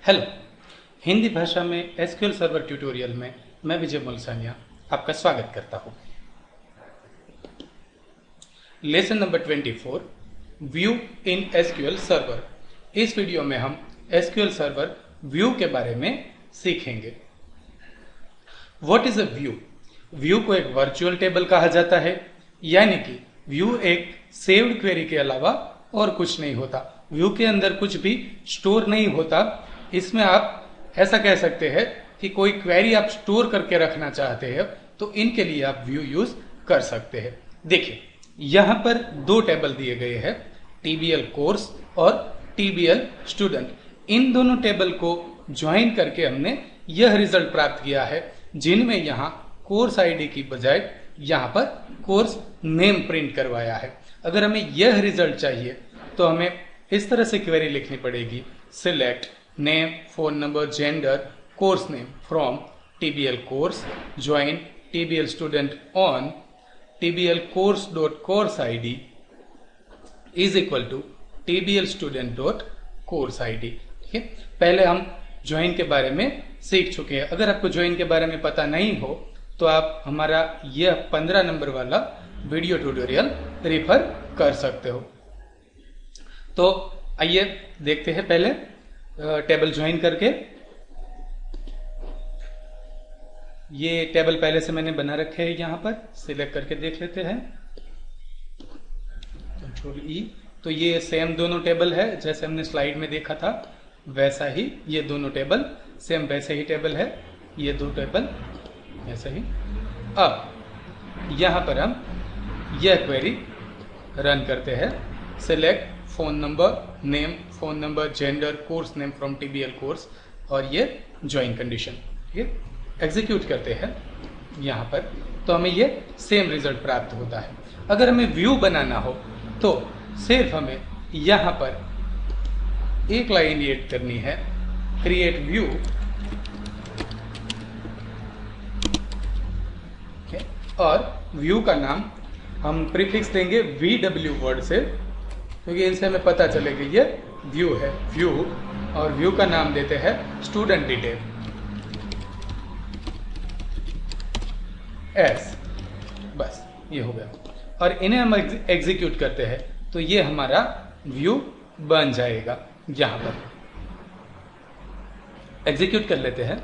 Hello. Hindi भाषा में SQL server tutorial में मैं विजय मुलसानिया आपका स्वागत करता हूँ। Lesson number 24 view in SQL server. इस वीडियो में हम एसक्यूएल सर्वर व्यू के बारे में सीखेंगे। What is a view? View को एक वर्चुअल टेबल कहा जाता है, यानी कि व्यू एक सेव्ड क्वेरी के अलावा और कुछ नहीं होता। व्यू के अंदर कुछ भी स्टोर नहीं होता। इसमें आप ऐसा कह सकते हैं कि कोई क्वेरी आप स्टोर करके रखना चाहते हैं तो इनके लिए आप व्यू यूज कर सकते हैं। देखिए, यहां पर दो टेबल दिए गए हैं, टीबीएल कोर्स और टीबीएल स्टूडेंट। इन दोनों टेबल को ज्वाइन करके हमने यह रिजल्ट प्राप्त किया है, जिनमें यहां कोर्स आईडी की बजाय यहां पर कोर्स नेम प्रिंट करवाया है। अगर हमें यह रिजल्ट चाहिए तो हमें इस तरह से क्वेरी लिखनी पड़ेगी, select name, phone number, gender, course name from TBL course join TBL student on TBL course dot course ID is equal to TBL student dot course ID. ठीक है, पहले हम ज्वाइन के बारे में सीख चुके हैं। अगर आपको ज्वाइन के बारे में पता नहीं हो तो आप हमारा यह 15 नंबर वाला वीडियो ट्यूटोरियल रेफर कर सकते हो। तो आइए देखते हैं पहले टेबल ज्वाइन करके। ये टेबल पहले से मैंने बना रखे हैं, यहां पर सिलेक्ट करके देख लेते हैं, कंट्रोल ई। तो ये सेम दोनों टेबल है, जैसे हमने स्लाइड में देखा था वैसा ही ये दोनों टेबल सेम वैसे ही टेबल है, ये दो टेबल ऐसे ही। अब यहां पर हम यह क्वेरी रन करते हैं, select phone number, name, phone number, gender, course name from TBL course, और ये ज्वाइन कंडीशन। ठीक है, एग्जीक्यूट करते हैं यहां पर तो हमें ये सेम रिजल्ट प्राप्त होता है। अगर हमें व्यू बनाना हो तो सिर्फ हमें यहां पर एक लाइन ऐड करनी है, क्रिएट व्यू, और व्यू का नाम हम प्रीफिक्स देंगे VW वर्ड से, क्योंकि इनसे हमें पता चलेगा ये व्यू है, व्यू। और व्यू का नाम देते हैं स्टूडेंट डिटेल एस। बस ये हो गया, और इन्हें हम एग्जीक्यूट करते हैं तो ये हमारा व्यू बन जाएगा। यहां पर एग्जीक्यूट कर लेते हैं,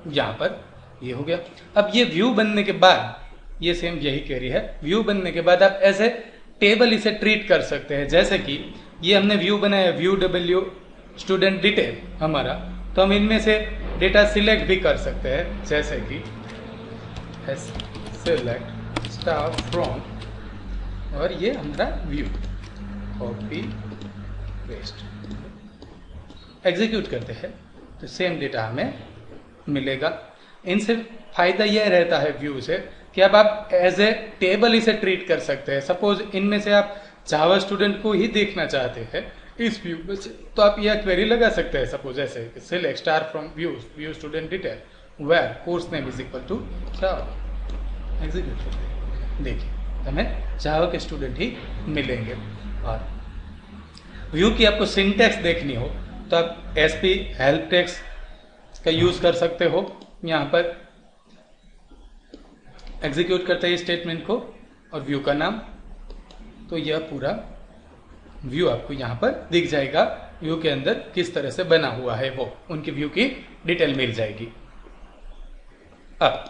यहां पर ये हो गया। अब ये व्यू बनने के बाद ये सेम यही क्वेरी है, व्यू बनने के बाद आप ऐसे टेबल इसे ट्रीट कर सकते हैं, जैसे कि ये हमने व्यू बनाया व्यू डब्ल्यू स्टूडेंट डिटेल हमारा, तो हम इनमें से डेटा सिलेक्ट भी कर सकते हैं, जैसे कि सिलेक्ट स्टार फ्रॉम, और ये हमारा व्यू, कॉपी पेस्ट, एग्जीक्यूट करते हैं तो सेम डेटा हमें मिलेगा। इनसे फायदा यह रहता है व्यू से कि अब आप एज ए टेबल इसे ट्रीट कर सकते हैं। सपोज इनमें से आप जावा स्टूडेंट को ही देखना चाहते हैं इस व्यू में से, तो आप यह क्वेरी लगा सकते हैं, सपोज ऐसे select star from view student detail where course name is equal to Java, execute करते हैं। देखिए हमें जावा के स्टूडेंट ही मिलेंगे। और व्यू की आपको सिंटैक्स देखनी हो तो आप एसपी हेल्प टेक्स्ट का यूज कर सकते हो। यहां पर एग्जीक्यूट करते हैं स्टेटमेंट को और व्यू का नाम, तो यह पूरा व्यू आपको यहां पर दिख जाएगा। व्यू के अंदर किस तरह से बना हुआ है वो उनकी व्यू की डिटेल मिल जाएगी। अब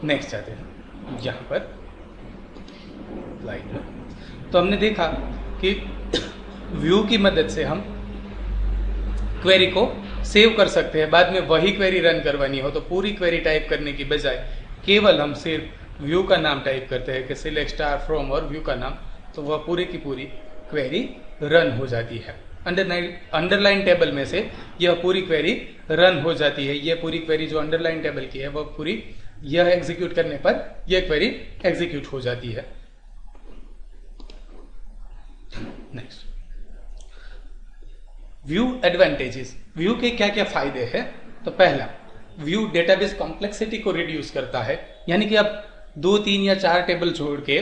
नेक्स्ट आते हैं यहां पर स्लाइड में, तो हमने देखा कि व्यू की मदद से हम क्वेरी को सेव कर सकते हैं। बाद में वही क्वेरी रन करवानी हो तो पूरी क्वेरी टाइप करने की बजाय केवल हम सिर्फ व्यू का नाम टाइप करते हैं कि सिलेक्ट स्टार फ्रॉम और व्यू का नाम, तो वह पूरी की पूरी क्वेरी रन हो जाती है। अंडरलाइन टेबल में से यह पूरी क्वेरी रन हो जाती है। यह पूरी क्वेरी जो अंडरलाइन टेबल की है वह पूरी यह एग्जीक्यूट करने पर यह क्वेरी एग्जीक्यूट हो जाती है। Next, view advantages. व्यू के क्या क्या फायदे हैं? तो पहला, व्यू डेटाबेस कॉम्प्लेक्सिटी को रिड्यूस करता है, यानी कि आप 2, 3 या 4 टेबल छोड़ के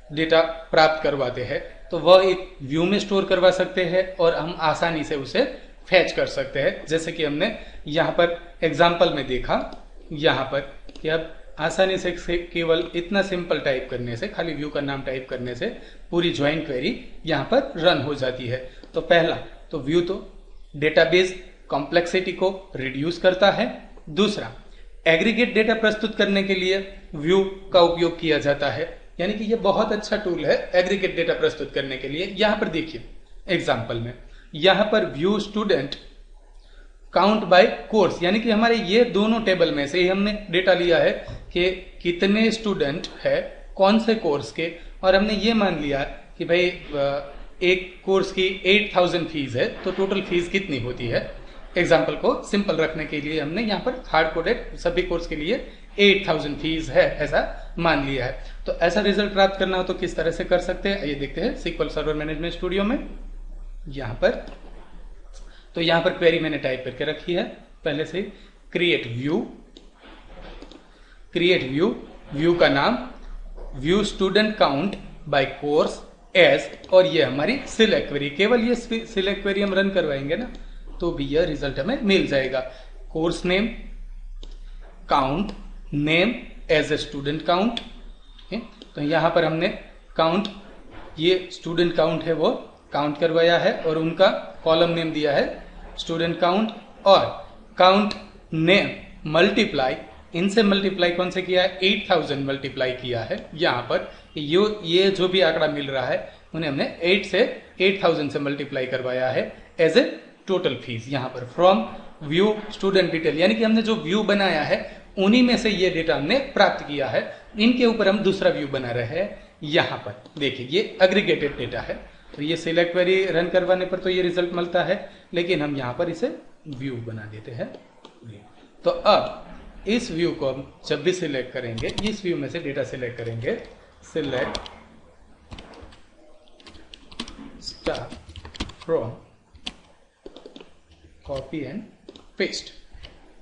डेटा प्राप्त करवाते हैं तो वह एक व्यू में स्टोर करवा सकते हैं और हम आसानी से उसे फैच कर सकते हैं। जैसे कि हमने यहाँ पर एग्जाम्पल में देखा यहाँ पर कि अब आसानी से केवल इतना सिंपल टाइप करने से, खाली व्यू का नाम टाइप करने से पूरी ज्वाइन क्वेरी यहाँ पर रन हो जाती है। तो पहला तो व्यू तो डेटाबेस कॉम्प्लेक्सिटी को रिड्यूस करता है। दूसरा, एग्रीगेट डेटा प्रस्तुत करने के लिए व्यू का उपयोग किया जाता है, यानी कि ये बहुत अच्छा टूल है एग्रीगेट डेटा प्रस्तुत करने के लिए। यहां पर देखिए एग्जांपल में, यहां पर view student count by course, यानी कि हमारे ये दोनों टेबल में से ही हमने डेटा लिया है कि कितने स्टूडेंट है कौन से कोर्स के, और हमने ये मान लिया कि भाई एक कोर्स की 8000 फीस है, तो टोटल फीस कितनी होती है। एग्जाम्पल को सिंपल रखने के लिए हमने यहाँ पर हार्ड कोडेड सभी कोर्स के लिए 8000 फीस है ऐसा मान लिया है। तो ऐसा रिजल्ट प्राप्त करना हो तो किस तरह से कर सकते हैं, ये देखते हैं SQL सर्वर मैनेजमेंट स्टूडियो में। यहाँ पर तो यहाँ पर क्वेरी मैंने टाइप करके रखी है पहले से, क्रिएट व्यू, व्यू का नाम view student count by course as, और ये हमारी सिलेक्ट क्वेरी, केवल ये सिलेक्ट क्वेरी हम रन करवाएंगे ना तो भी यह रिजल्ट हमें मिल जाएगा। Course name count name as a student count, तो यहां पर हमने काउंट, ये स्टूडेंट काउंट है वो काउंट करवाया है और उनका कॉलम नेम दिया है स्टूडेंट काउंट, और काउंट नेम मल्टीप्लाई, इनसे मल्टीप्लाई कौन से किया है, 8000 मल्टीप्लाई किया है। यहां पर ये जो भी आंकड़ा मिल रहा है उन्हें हमने 8 से 8000 से मल्टीप्लाई करवाया है एज ए टोटल फीस। यहां पर फ्रॉम व्यू स्टूडेंट डिटेल, यानी कि हमने जो व्यू बनाया है उन्हीं में से ये डेटा हमने प्राप्त किया है, इनके ऊपर हम दूसरा व्यू बना रहे हैं। यहां पर देखिए ये एग्रीगेटेड डेटा है, तो ये सिलेक्ट क्वेरी रन करवाने पर तो ये रिजल्ट मिलता है, लेकिन हम यहां पर इसे व्यू बना देते हैं। तो अब इस व्यू को हम जब भी सिलेक्ट करेंगे, इस व्यू में से डेटा सिलेक्ट करेंगे, select star from copy and paste,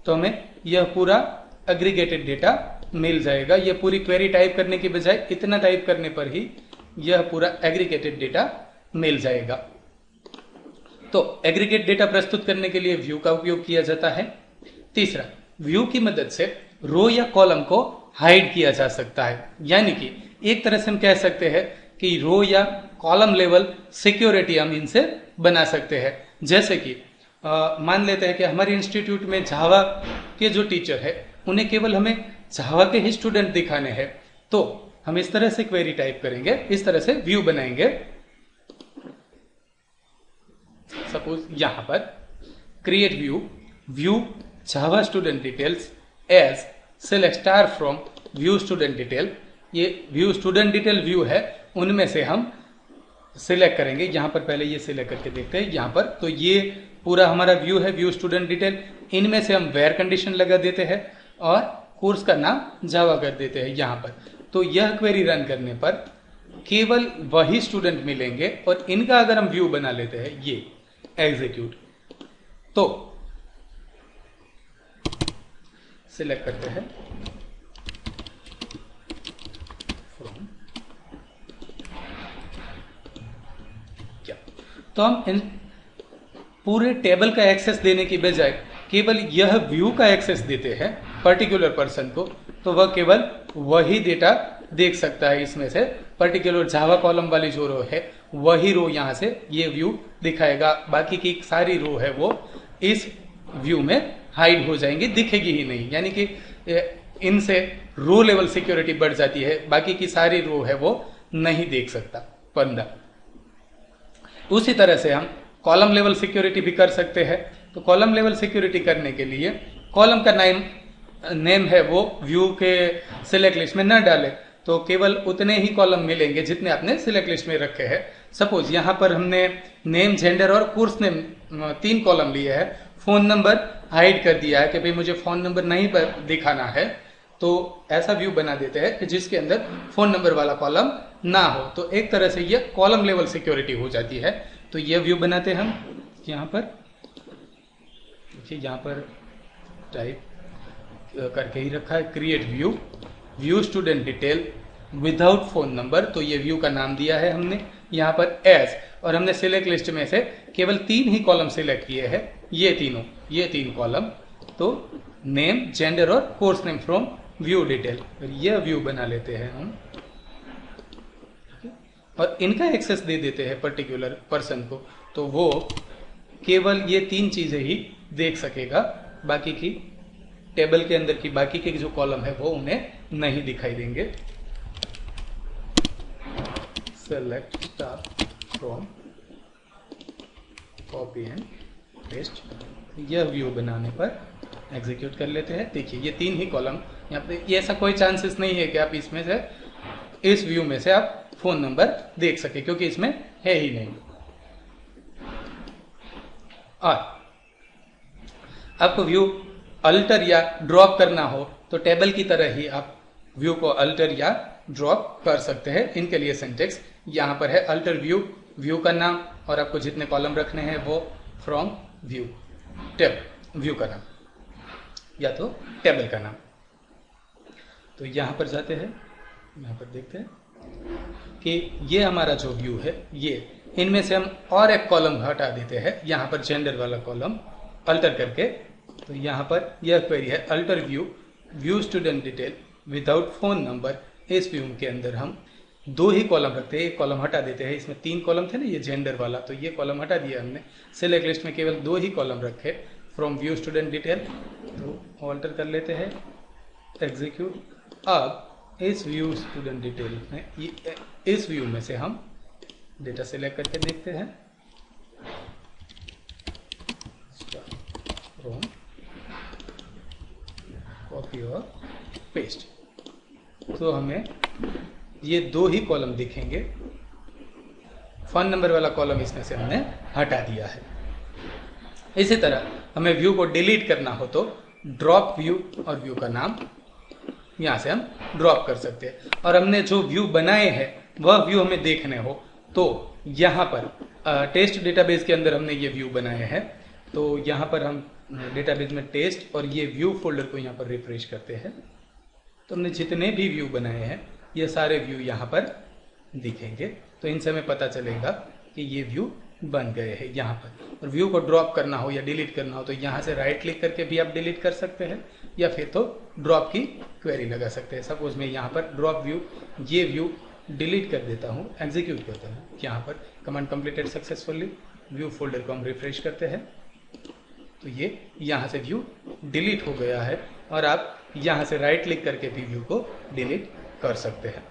तो हमें यह पूरा एग्रीगेटेड डेटा मिल जाएगा। यह पूरी क्वेरी टाइप करने की बजाय इतना टाइप करने पर ही यह पूरा एग्रीगेटेड डेटा मिल जाएगा। तो एग्रीगेट डेटा प्रस्तुत करने के लिए व्यू का उपयोग किया जाता है। तीसरा, व्यू की मदद से रो या कॉलम को हाइड किया जा सकता है, यानी कि एक तरह से हम कह सकते हैं कि रो या कॉलम लेवल सिक्योरिटी हम इनसे बना सकते हैं। जैसे कि मान लेते हैं कि हमारे इंस्टीट्यूट में जावा के जो टीचर है उन्हें केवल हमें जावा के ही स्टूडेंट दिखाने हैं, तो हम इस तरह से क्वेरी टाइप करेंगे, इस तरह से व्यू बनाएंगे। सपोज यहां पर create view Java student details as select star from view student detail, ये व्यू स्टूडेंट डिटेल व्यू है, उनमें से हम सिलेक्ट करेंगे। यहां पर पहले ये सिलेक्ट करके देखते हैं, यहां पर तो ये पूरा हमारा व्यू है व्यू स्टूडेंट डिटेल, इनमें से हम वेयर कंडीशन लगा देते हैं और कोर्स का नाम जावा कर देते हैं यहां पर। तो यह क्वेरी रन करने पर केवल वही स्टूडेंट मिलेंगे, और इनका अगर हम व्यू बना लेते हैं ये एग्जीक्यूट, तो सिलेक्ट करते हैं क्या, तो हम इन पूरे टेबल का एक्सेस देने की बजाय केवल यह व्यू का एक्सेस देते हैं पर्टिकुलर पर्सन को, तो वह केवल वही डेटा देख सकता है इसमें से। पर्टिकुलर जावा कॉलम वाली जो रो है वही रो यहां से ये व्यू दिखाएगा, बाकी की सारी रो है वो इस व्यू में हाइड हो जाएंगी, दिखेगी ही नहीं। यानी कि इनसे रो लेवल सिक्योरिटी बढ़ जाती है, बाकी की सारी रो है वो नहीं देख सकता बंदा। उसी तरह से हम कॉलम लेवल सिक्योरिटी भी कर सकते हैं। तो कॉलम लेवल सिक्योरिटी करने के लिए कॉलम का नेम है वो व्यू के सिलेक्ट लिस्ट में न डाले, तो केवल उतने ही कॉलम मिलेंगे जितने आपने सिलेक्ट लिस्ट में रखे हैं। सपोज यहां पर हमने नेम, जेंडर और कोर्स नेम 3 कॉलम लिए हैं, फोन नंबर हाइड कर दिया है कि भाई मुझे फोन नंबर नहीं दिखाना है, तो ऐसा व्यू बना देते हैं कि जिसके अंदर फोन नंबर वाला कॉलम ना हो। तो एक तरह से ये कॉलम लेवल सिक्योरिटी हो जाती है। तो ये व्यू बनाते हैं हम यहाँ पर, देखिए यहाँ पर टाइप करके ही रखा है create view student detail without phone number, तो ये व्यू का नाम दिया है हमने यहाँ पर एज, और हमने सिलेक्ट लिस्ट में से केवल 3 ही कॉलम सिलेक्ट किए हैं, ये तीन कॉलम, तो नेम, जेंडर और course name from view detail, ये व्यू बना लेते हैं हम और इनका एक्सेस दे देते हैं पर्टिकुलर पर्सन को, तो वो केवल ये 3 चीजें ही देख सकेगा, बाकी की टेबल के अंदर की बाकी के जो कॉलम है वो उन्हें नहीं दिखाई देंगे। Select star from copy and paste, यह व्यू बनाने पर एग्जीक्यूट कर लेते हैं। देखिए ये 3 ही कॉलम यहाँ पे, ये ऐसा कोई चांसेस नहीं है कि आप इसमें से, इस व्यू में से आप फोन नंबर देख सके, क्योंकि इसमें है ही नहीं। और आपको व्यू अल्टर या ड्रॉप करना हो तो टेबल की तरह ही आप व्यू को अल्टर या ड्रॉप कर सकते हैं। इनके लिए सिंटेक्स यहां पर है, अल्टर व्यू, व्यू का नाम, और आपको जितने कॉलम रखने हैं वो फ्रॉम व्यू, टेबल, व्यू का नाम या तो टेबल का नाम। तो यहां पर जाते हैं, यहां पर देखते हैं कि ये हमारा जो व्यू है, ये इनमें से हम और एक कॉलम हटा देते हैं, यहाँ पर जेंडर वाला कॉलम अल्टर करके। तो यहाँ पर यह क्वेरी है, alter view, view student detail without phone number. इस व्यू के अंदर हम 2 ही कॉलम रखते हैं, एक कॉलम हटा देते हैं। इसमें 3 कॉलम थे ना, ये जेंडर वाला, तो ये कॉलम हटा दिया हमने। सिलेक्ट लिस्ट में केवल 2 ही कॉलम रखे फ्रॉम व्यू स्टूडेंट डिटेल, तो अल्टर कर लेते हैं, एग्जीक्यूट। अब इस व्यू स्टूडेंट डिटेल में, इस व्यू में से हम डेटा सेलेक्ट करके देखते हैं, फ्रॉम कॉपी और पेस्ट, तो हमें ये 2 ही कॉलम दिखेंगे। फोन नंबर वाला कॉलम इसमें से हमने हटा दिया है। इसी तरह हमें व्यू को डिलीट करना हो तो ड्रॉप व्यू और व्यू का नाम यहां से हम ड्रॉप कर सकते हैं। और हमने जो व्यू बनाए हैं वह व्यू हमें देखने हो तो यहाँ पर टेस्ट डेटाबेस के अंदर हमने ये व्यू बनाए हैं, तो यहाँ पर हम डेटाबेस में टेस्ट और ये व्यू फोल्डर को यहाँ पर रिफ्रेश करते हैं, तो हमने जितने भी व्यू बनाए हैं ये सारे व्यू यहाँ पर दिखेंगे। तो इनसे हमें पता चलेगा कि ये व्यू बन गए हैं यहाँ पर। और व्यू को ड्रॉप करना हो या डिलीट करना हो तो यहाँ से राइट क्लिक करके भी आप डिलीट कर सकते हैं, या फिर तो ड्रॉप की क्वेरी लगा सकते हैं। सपोज मैं यहाँ पर ड्रॉप व्यू, ये व्यू डिलीट कर देता हूँ, एग्जीक्यूट करता हूँ। यहाँ पर command completed successfully, view folder को हम रिफ्रेश करते हैं, तो ये यहाँ से व्यू डिलीट हो गया है। और आप यहाँ से राइट क्लिक करके भी व्यू को डिलीट कर सकते हैं।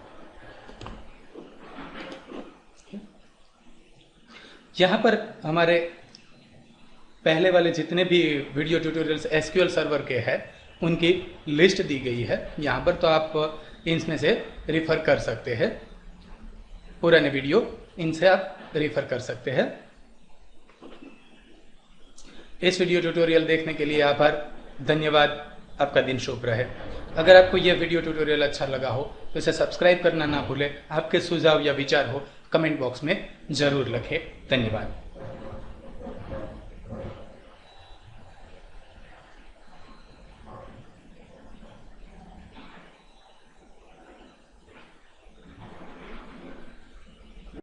यहाँ पर हमारे पहले वाले जितने भी वीडियो ट्यूटोरियल्स एसक्यूएल सर्वर के हैं उनकी लिस्ट दी गई है यहाँ पर, तो आप इनमें से रिफर कर सकते हैं। पुराने वीडियो इनसे आप रेफर कर सकते हैं। इस वीडियो ट्यूटोरियल देखने के लिए आभार, धन्यवाद। आपका दिन शुभ रहे। अगर आपको यह वीडियो ट्यूटोरियल अच्छा लगा हो तो इसे सब्सक्राइब करना ना भूलें। आपके सुझाव या विचार हो कमेंट बॉक्स में जरूर लिखें। धन्यवाद।